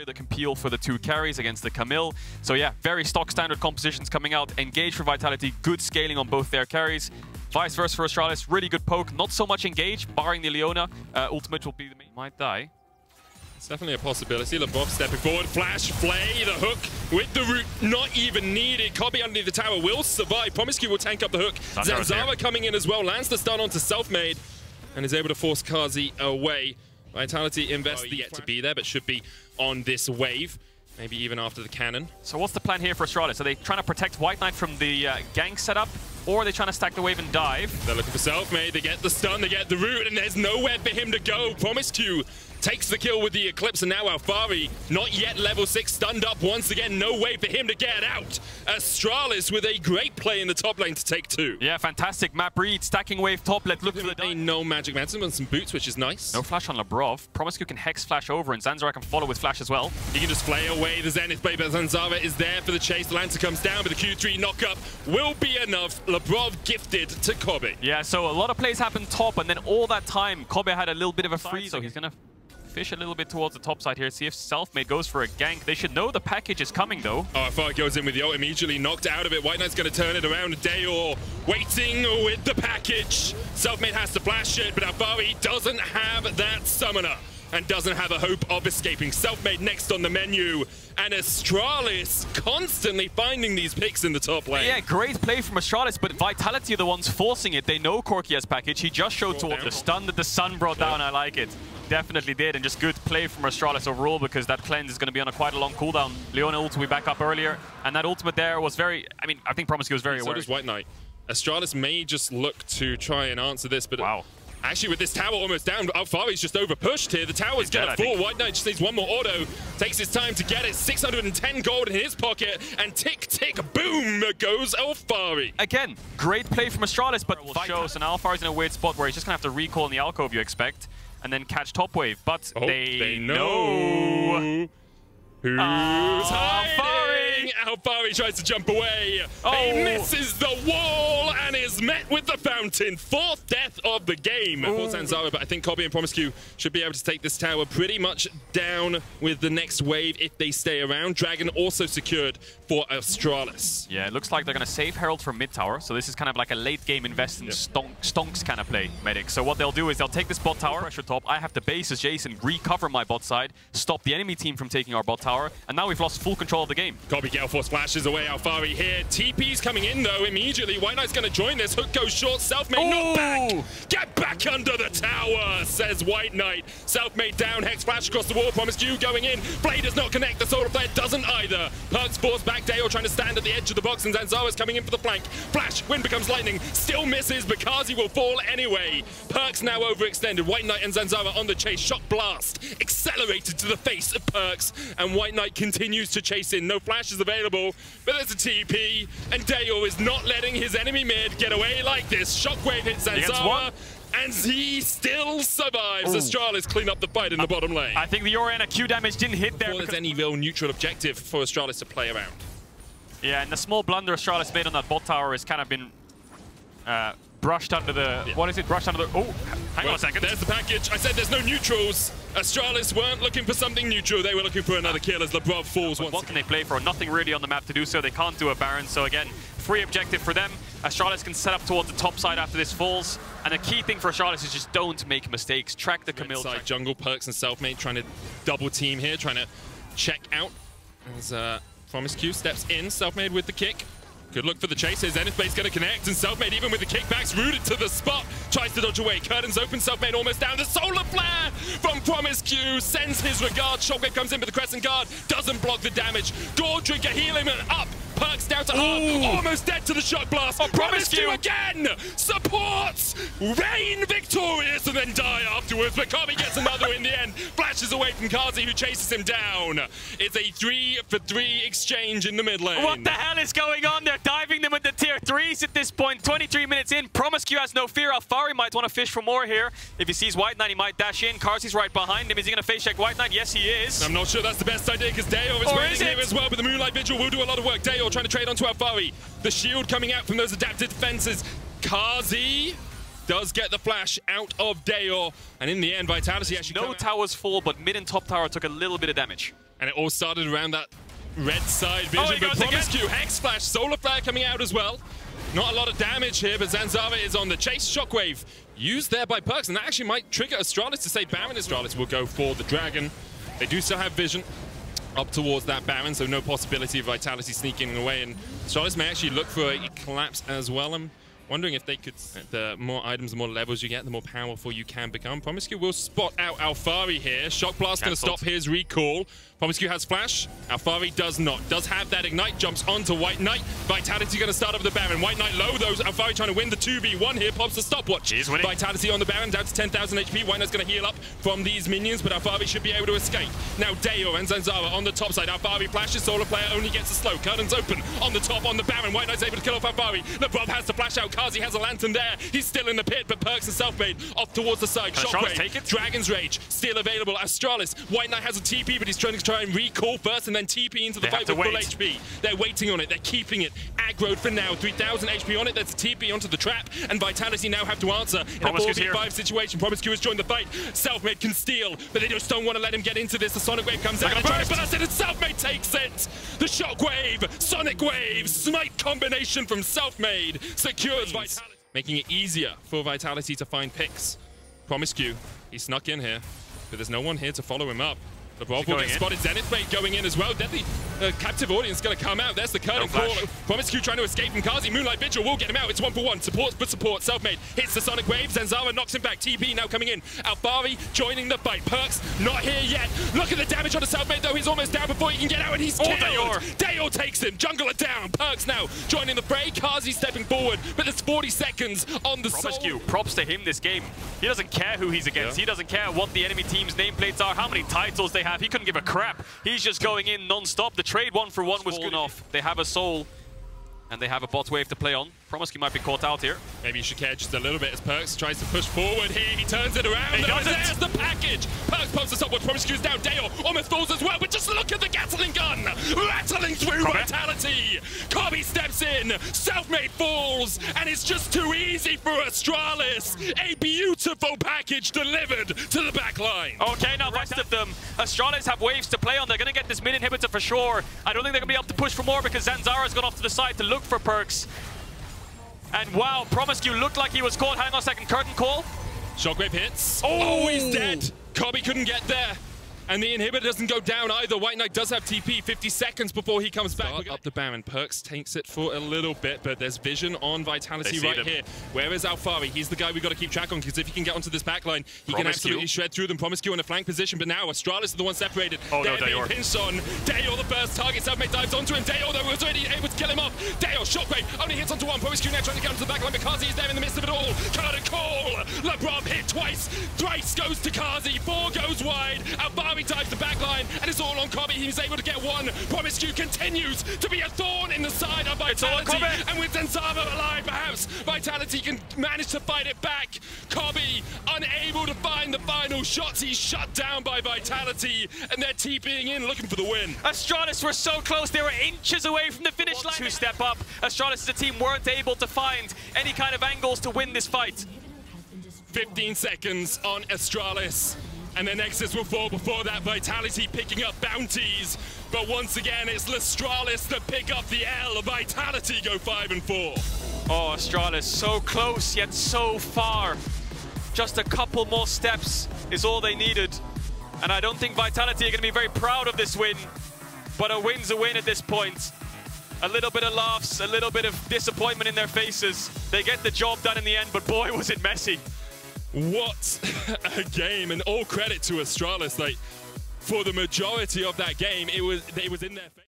That can peel for the 2 carries against the Camille. So yeah, very stock standard compositions coming out. Engage for Vitality, good scaling on both their carries. Vice versa for Astralis, really good poke. Not so much engage, barring the LEona. Ultimate will be the main. Might die. It's definitely a possibility. Labrov stepping forward, flash, flay, the hook with the root not even needed. Kobbe underneath the tower will survive. promisq will tank up the hook. Zanzarah coming in as well, lands the stun onto Selfmade and is able to force Carzzy away. Vitality invests yet to be there, but should be on this wave. Maybe even after the cannon. So what's the plan here for Astralis? Are they trying to protect WhiteKnight from the gank setup? Or are they trying to stack the wave and dive? They're looking for Selfmade, they get the stun, they get the root, and there's nowhere for him to go. promisq takes the kill with the Eclipse, and now Alphari, not yet level 6, stunned up once again, no way for him to get out. Astralis with a great play in the top lane to take 2. Yeah, fantastic map read, stacking wave top, let's look for the dive. No magic momentum and some boots, which is nice. No flash on Labrov. promisq can hex flash over, and Zanzarah can follow with flash as well. He can just flay away the Zenith Blade, but Zanzarah is there for the chase. The Lancer comes down, but the Q3 knockup will be enough. Labrov gifted to Kobbe. Yeah, so a lot of plays happen top, and then all that time, Kobbe had a little bit of a freeze, so he's gonna fish a little bit towards the top side here, see if Selfmade goes for a gank. They should know the package is coming, though. Oh, Alphari goes in with the ult, immediately knocked out of it. WhiteKnight's going to turn it around. Dajor waiting with the package. Selfmade has to flash it, but Alphari doesn't have that summoner and doesn't have a hope of escaping. Selfmade next on the menu, and Astralis constantly finding these picks in the top lane. Yeah, great play from Astralis, but Vitality are the ones forcing it. They know Corki has package. He just showed towards the stun that the sun brought down. I like it. Definitely did, and just good play from Astralis overall, because that cleanse is going to be on a quite a long cooldown. LEona ult will be back up earlier, and that ultimate there was very... I mean, I think promisq was very aware. So does WhiteKnight. Astralis may just look to try and answer this, but... Wow. Actually, with this tower almost down, Alphari's just over-pushed here. The tower's going to fall. WhiteKnight just needs one more auto. Takes his time to get it. 610 gold in his pocket. And tick, tick, boom goes Alphari. Again, great play from Astralis, but will show. So now Alphari's in a weird spot where he's just going to have to recall in the alcove, you expect, and then catch top wave. But they know who's hiding. Alphari tries to jump away. He misses the wall and is met with the fountain. 4th death of the game for Zanzarah, but I think Kobbe and promisq should be able to take this tower pretty much down with the next wave if they stay around. Dragon also secured for Astralis. Yeah, it looks like they're going to save Herald from mid tower, so this is kind of like a late game invest in stonks kind of play, Medic. So what they'll do is they'll take this bot tower, pressure top. I have to base as Jayce and recover my bot side, stop the enemy team from taking our bot tower, and now we've lost full control of the game. Kobbe Gale Force flashes away Alphari here. TP's coming in though immediately. WhiteKnight's going to join this. Hook goes short. Selfmade not back. Get back under the tower, says WhiteKnight. Selfmade down. Hex flash across the wall. promisq going in. Blade does not connect. The Solar Flare doesn't either. Perkz forced back. Dajor trying to stand at the edge of the box, and Zanzarah's coming in for the flank. Flash. Wind becomes lightning. Still misses, but Carzzy will fall anyway. Perkz now overextended. WhiteKnight and Zanzarah on the chase. Shock blast accelerated to the face of Perkz, and WhiteKnight continues to chase in. No flash is available, but there's a TP, and Dajor is not letting his enemy mid get away like this. Shockwave hits Zanzarah, and he still survives. Astralis clean up the fight in the bottom lane. I think the Orianna Q damage didn't hit there. Before there's any real neutral objective for Astralis to play around. Yeah, and the small blunder Astralis made on that bot tower has kind of been brushed under the... What is it? Brushed under the... Oh, hang on a second. There's the package. I said there's no neutrals. Astralis weren't looking for something neutral. They were looking for another kill as Labrov falls once. What can they play for? Nothing really on the map to do so. They can't do a Baron. So again, free objective for them. Astralis can set up towards the top side after this falls. And the key thing for Astralis is just don't make mistakes. Track the Camille. Side jungle, Perkz and Selfmade trying to double team here, trying to check out. As promisq steps in, Selfmade with the kick. Good look for the chase. His Zenith Blade's going to connect, and Selfmade, even with the kickbacks, rooted to the spot. Tries to dodge away. Curtains open. Selfmade almost down. The Solar Flare from promisq sends his regard. Shockwave comes in with the Crescent Guard. Doesn't block the damage. Drinker healing and up. Perkz down to half. Almost dead to the Shock Blast. promisq again. Supports. Reign victorious and then die afterwards. But Kobbe gets another in the end. Flashes away from Carzzy, who chases him down. It's a 3-for-3 exchange in the mid lane. What the hell is going on there? Diving them with the tier 3s at this point. 23 minutes in. promisq has no fear. Alphari might want to fish for more here. If he sees WhiteKnight, he might dash in. Carzzy's right behind him. Is he going to face check WhiteKnight? Yes, he is. I'm not sure that's the best idea because Dajor is waiting here as well, but the Moonlight Vigil will do a lot of work. Dajor trying to trade onto Alphari. The shield coming out from those adapted defenses. Carzzy does get the flash out of Dajor, and in the end, Vitality actually no towers fall, but mid and top tower took a little bit of damage. And it all started around that red side vision, but promisq, Hex Flash, Solar Flare coming out as well. Not a lot of damage here, but Zanzarah is on the chase. Shockwave used there by Perkz, and that actually might trigger Astralis to say Baron. Astralis will go for the Dragon. They do still have vision up towards that Baron, so no possibility of Vitality sneaking away, and Astralis may actually look for a collapse as well. I'm wondering if they could, the more items, the more levels you get, the more powerful you can become. promisq will spot out Alphari here. Shock Blast going to stop his recall. promisq has flash. Alphari does not. Does have that ignite. Jumps onto WhiteKnight. Vitality going to start up the Baron. WhiteKnight low though. Alphari trying to win the 2v1 here. Pops the stopwatch. Vitality on the Baron down to 10,000 HP. WhiteKnight's going to heal up from these minions, but Alphari should be able to escape. Now Dajor and Zanzarah on the top side. Alphari flashes. Solar Player only gets a slow. Curtains open on the top on the Baron. WhiteKnight's able to kill off Alphari. Labrov has to flash out. Carzzy has a lantern there. He's still in the pit, but Perkz and Selfmade off towards the side. Shockwave, Dragon's Rage, still available. Astralis, WhiteKnight has a TP, but he's trying to recall first and then TP into the fight with full HP. They're waiting on it. They're keeping it aggroed for now. 3,000 HP on it. There's a TP onto the trap, and Vitality now have to answer in a 4v5 situation. promisq has joined the fight. Selfmade can steal, but they just don't want to let him get into this. The Sonic Wave comes out. But that's it, and Selfmade takes it. The Shockwave, Sonic Wave, Smite combination from Selfmade secures Vitality, making it easier for Vitality to find picks. promisq, he snuck in here, but there's no one here to follow him up. Labrov will get spotted. Zenith Blade going in as well. Deadly captive audience going to come out. There's the curtain call. promisq trying to escape from Carzzy. Moonlight Vigil will get him out. It's 1-for-1. Supports, but support. Selfmade hits the Sonic Wave. Zanzarah knocks him back. TP now coming in. Alphari joining the fight. Perkz not here yet. Look at the damage on the Selfmade though. He's almost down before he can get out, and he's killed. Dajor takes him. Jungler down. Perkz now joining the fray. Carzzy stepping forward, but there's 40 seconds on the promisq, props to him this game. He doesn't care who he's against. He doesn't care what the enemy team's nameplates are, how many titles they have. He couldn't give a crap. He's just going in non-stop. The trade 1-for-1 was good enough. They have a soul, and they have a bot wave to play on. promisq might be caught out here. Maybe you should care just a little bit as Perkz tries to push forward here. He turns it around. There's the package. Perkz pumps us upward. promisq is down. Dajor almost falls as well, but just look at the Gatling gun rattling through Vitality. Kobbe steps in. Selfmade falls, and it's just too easy for Astralis. A beautiful package delivered to the back line. Okay, now the rest of them, Astralis have waves to play on. They're going to get this mid inhibitor for sure. I don't think they're going to be able to push for more because Zanzarah's gone off to the side to look for Perkz. And wow, promisq looked like he was caught. Hang on a second, curtain call. Shockwave hits. Oh, he's dead. Kobbe couldn't get there. And the inhibitor doesn't go down either. WhiteKnight does have TP, 50 seconds before he comes back. Up the Baron. Perkz takes it for a little bit, but there's vision on Vitality right here. Where is Alphari? He's the guy we've got to keep track on, because if he can get onto this backline, he can absolutely shred through them. promisq in a flank position, but now Astralis is the one separated. They're being pinched on. Dajor the first target. Selfmade dives onto him. Dajor though was already able to kill him off. Dajor, Shockwave, only hits onto one. promisq now trying to get onto the backline, but Carzzy is there in the midst of it all. Curtain call. Labrov hit twice. Thrice goes to Carzzy. 4 goes wide. Alphari dives the backline. And it's all on Kobbe. He's able to get one. promisq continues to be a thorn in the side of Vitality. And with Zanzarah alive, perhaps Vitality can manage to fight it back. Kobbe unable to find the final shots. He's shut down by Vitality, and they're TPing in looking for the win. Astralis were so close. They were inches away from the finish line. To step up. Astralis as a team weren't able to find any kind of angles to win this fight. 15 seconds on Astralis. And the Nexus will fall before that. Vitality picking up bounties. But once again, it's Astralis that pick up the L. Vitality go 5-4. Oh, Astralis, so close yet so far. Just a couple more steps is all they needed. And I don't think Vitality are going to be very proud of this win. But a win's a win at this point. A little bit of laughs, a little bit of disappointment in their faces. They get the job done in the end, but boy, was it messy. What a game, and all credit to Astralis. Like, for the majority of that game, it was in their face.